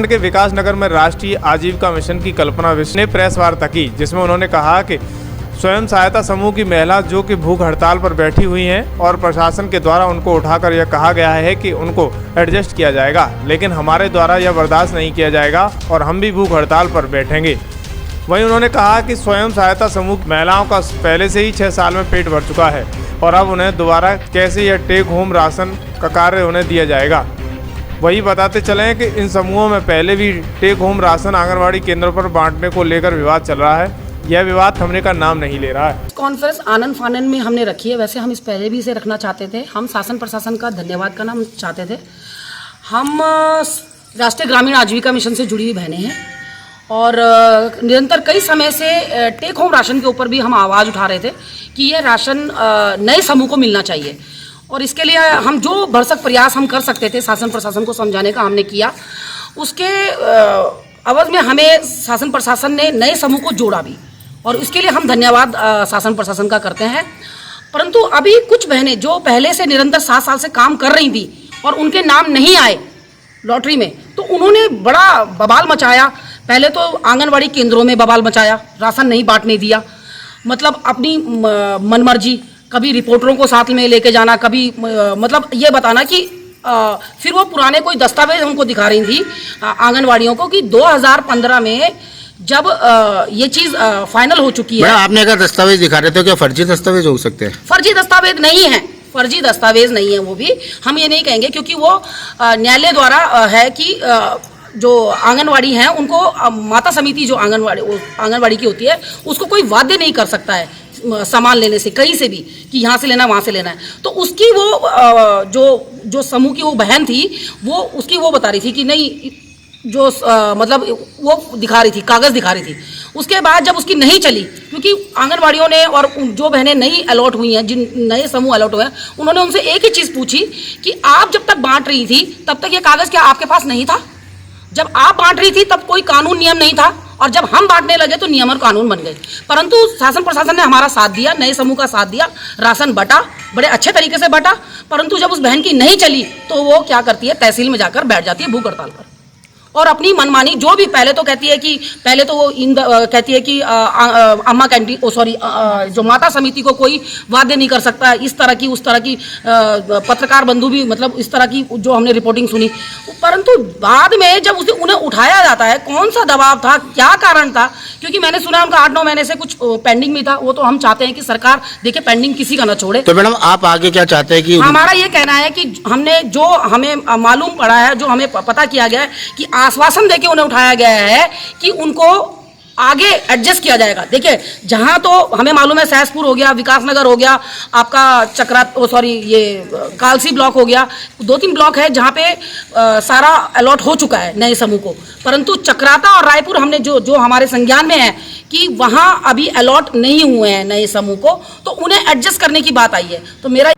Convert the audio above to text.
के विकास नगर में राष्ट्रीय आजीविका मिशन की कल्पना विश्व ने प्रेस वार्ता की, जिसमें उन्होंने कहा कि स्वयं सहायता समूह की महिला जो कि भूख हड़ताल पर बैठी हुई हैं और प्रशासन के द्वारा उनको उठाकर यह कहा गया है कि उनको एडजस्ट किया जाएगा, लेकिन हमारे द्वारा यह बर्दाश्त नहीं किया जाएगा और हम भी भूख हड़ताल पर बैठेंगे। वहीं उन्होंने कहा कि स्वयं सहायता समूह महिलाओं का पहले से ही 6 साल में पेट भर चुका है और अब उन्हें दोबारा कैसे यह टेक होम राशन का कार्य उन्हें दिया जाएगा। वही बताते चले कि इन समूहों में पहले भी टेक होम राशन आंगनवाड़ी केंद्रों पर बांटने को लेकर विवाद चल रहा है। यह विवाद थमने का नाम नहीं ले रहा है। कॉन्फ्रेंस आनंद फानन में हमने रखी है, वैसे हम इस पहले भी इसे रखना चाहते थे। हम शासन प्रशासन का धन्यवाद करना हम चाहते थे। हम राष्ट्रीय ग्रामीण आजीविका मिशन से जुड़ी हुई बहनें हैं और निरंतर कई समय से टेक होम राशन के ऊपर भी हम आवाज़ उठा रहे थे कि यह राशन नए समूह को मिलना चाहिए और इसके लिए हम जो भरसक प्रयास हम कर सकते थे शासन प्रशासन को समझाने का हमने किया। उसके अवध में हमें शासन प्रशासन ने नए समूह को जोड़ा भी और इसके लिए हम धन्यवाद शासन प्रशासन का करते हैं। परंतु अभी कुछ बहनें जो पहले से निरंतर 7 साल से काम कर रही थी और उनके नाम नहीं आए लॉटरी में, तो उन्होंने बड़ा बवाल मचाया। पहले तो आंगनवाड़ी केंद्रों में बवाल मचाया, राशन नहीं बांटने दिया, मतलब अपनी मनमर्जी, कभी रिपोर्टरों को साथ में लेके जाना, कभी मतलब ये बताना कि फिर वो पुराने कोई दस्तावेज हमको दिखा रही थी आंगनवाड़ियों को कि 2015 में जब ये चीज़ फाइनल हो चुकी है। आपने अगर दस्तावेज दिखा रहे थे, क्या फर्जी दस्तावेज हो सकते हैं? फर्जी दस्तावेज नहीं है, फर्जी दस्तावेज नहीं है, वो भी हम ये नहीं कहेंगे क्योंकि वो न्यायालय द्वारा है कि जो आंगनवाड़ी हैं उनको माता समिति जो आंगनवाड़ी की होती है उसको कोई वाध्य नहीं कर सकता है सामान लेने से, कहीं से भी कि यहाँ से लेना वहाँ से लेना है। तो उसकी वो जो समूह की वो बहन थी वो उसकी वो बता रही थी कि नहीं, जो मतलब वो दिखा रही थी, कागज़ दिखा रही थी। उसके बाद जब उसकी नहीं चली, क्योंकि आंगनवाड़ियों ने और जो बहनें नई अलॉट हुई हैं, जिन नए समूह अलॉट हुए हैं, उन्होंने उनसे एक ही चीज़ पूछी कि आप जब तक बांट रही थी तब तक ये कागज़ क्या आपके पास नहीं था? जब आप बांट रही थी तब कोई कानून नियम नहीं था और जब हम बांटने लगे तो नियम और कानून बन गए। परंतु शासन प्रशासन ने हमारा साथ दिया, नए समूह का साथ दिया, राशन बटा, बड़े अच्छे तरीके से बटा। परंतु जब उस बहन की नहीं चली तो वो क्या करती है, तहसील में जाकर बैठ जाती है भूख हड़ताल पर और अपनी मनमानी जो भी पहले तो कहती है कि पहले तो वो कहती है कि अम्मा कैंटीन जो माता समिति को कोई वाध्य नहीं कर सकता है, इस तरह की उस तरह की पत्रकार बंधु भी मतलब इस तरह की जो हमने रिपोर्टिंग सुनी। परंतु बाद में जब उन्हें उठाया जाता है, कौन सा दबाव था, क्या कारण था, क्योंकि मैंने सुना उनका 8-9 महीने से कुछ पेंडिंग में था। वो तो हम चाहते हैं कि सरकार देखिए पेंडिंग किसी का ना छोड़े। तो मैडम आप आगे क्या चाहते हैं? कि हमारा ये कहना है कि हमने जो हमें मालूम पड़ा है, जो हमें पता किया गया है कि आश्वासन देके उन्हें उठाया गया है कि उनको आगे एडजस्ट किया जाएगा। देखिए जहां तो हमें मालूम है सहसपुर हो गया, विकास नगर हो गया, आपका ये कालसी ब्लॉक हो गया, 2-3 ब्लॉक है जहां पे सारा अलॉट हो चुका है नए समूह को। परंतु चक्राता और रायपुर हमने जो हमारे संज्ञान में है कि वहां अभी अलॉट नहीं हुए हैं नए समूह को, तो उन्हें एडजस्ट करने की बात आई है। तो मेरा